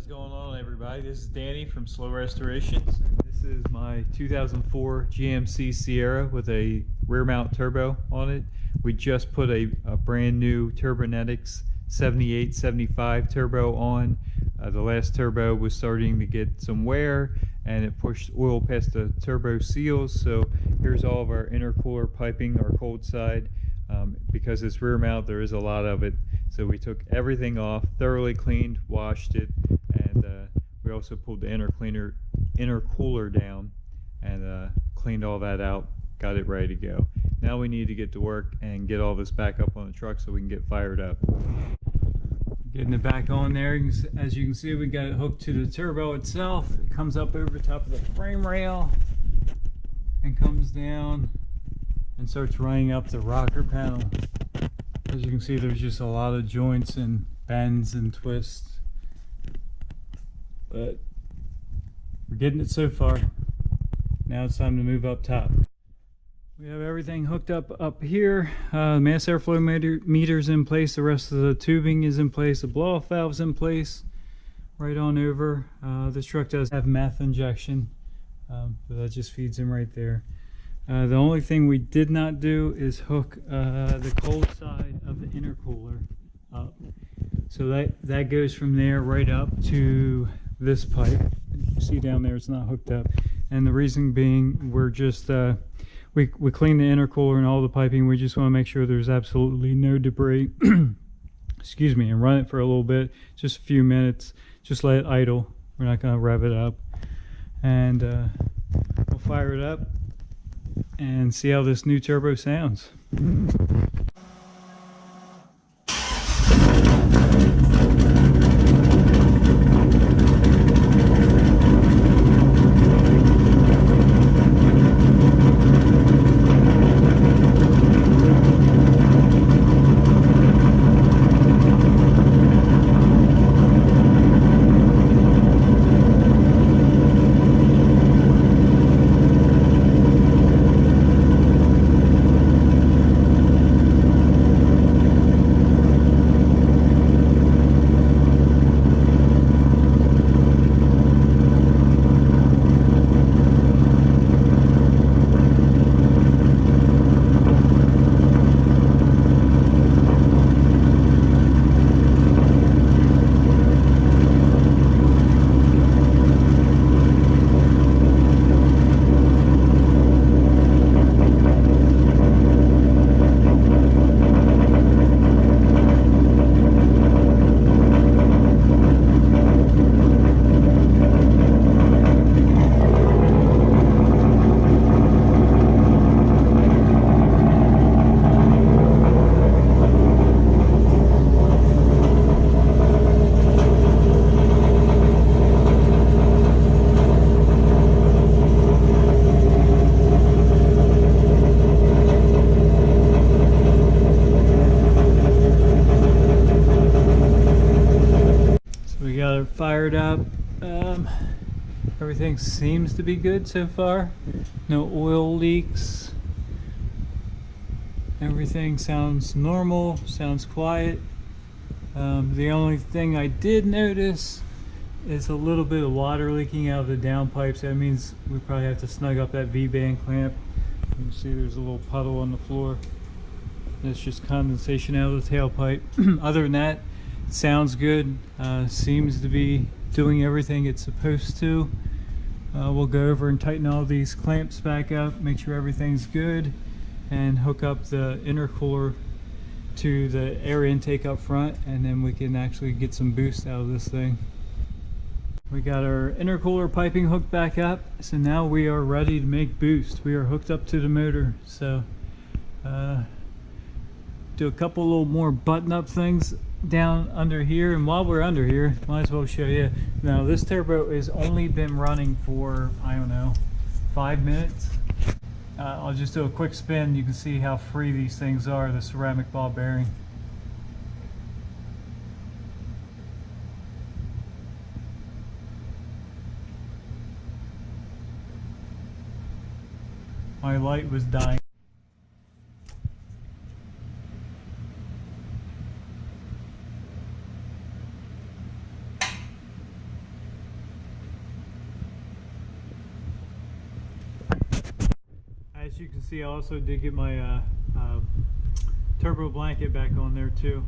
is going on, everybody? This is Danny from Slow Restorations, and this is my 2004 GMC Sierra with a rear mount turbo on it. We just put a brand new Turbonetics 7875 turbo on. The last turbo was starting to get some wear and it pushed oil past the turbo seals, so here's all of our intercooler piping, our cold side. Because it's rear mount, there is a lot of it, so we took everything off, thoroughly cleaned, washed it, and we also pulled the intercooler down and cleaned all that out, got it ready to go. Now we need to get to work and get all this back up on the truck so we can get fired up. Getting it back on there, as you can see, we got it hooked to the turbo itself. It comes up over the top of the frame rail and comes down and starts running up the rocker panel. As you can see, there's just a lot of joints and bends and twists, but we're getting it so far. Now it's time to move up top. We have everything hooked up here. Mass airflow meter's in place, the rest of the tubing is in place, the blow-off valve's in place, right on over. This truck does have meth injection, but that just feeds in right there. The only thing we did not do is hook the cold side of the intercooler up. So that goes from there right up to this pipe. You see down there it's not hooked up. And the reason being, we're just, we clean the intercooler and all the piping. We just want to make sure there's absolutely no debris. Excuse me, and run it for a little bit, just a few minutes. Just let it idle. We're not going to rev it up. And we'll fire it up and see how this new turbo sounds. Fired up. Everything seems to be good so far. No oil leaks. Everything sounds normal, sounds quiet. The only thing I did notice is a little bit of water leaking out of the downpipes. That means we probably have to snug up that V-band clamp. You can see there's a little puddle on the floor. That's just condensation out of the tailpipe. Other than that, sounds good. Seems to be doing everything it's supposed to. We'll go over and tighten all these clamps back up, make sure everything's good, and hook up the intercooler to the air intake up front, and then we can actually get some boost out of this thing. We got our intercooler piping hooked back up, so now we are ready to make boost. We are hooked up to the motor, so do a couple little more button-up things down under here. And while we're under here, might as well show you. Now this turbo has only been running for, I don't know, 5 minutes. I'll just do a quick spin. You can see how free these things are, the ceramic ball bearing. My light was dying. you can see, I also did get my turbo blanket back on there too.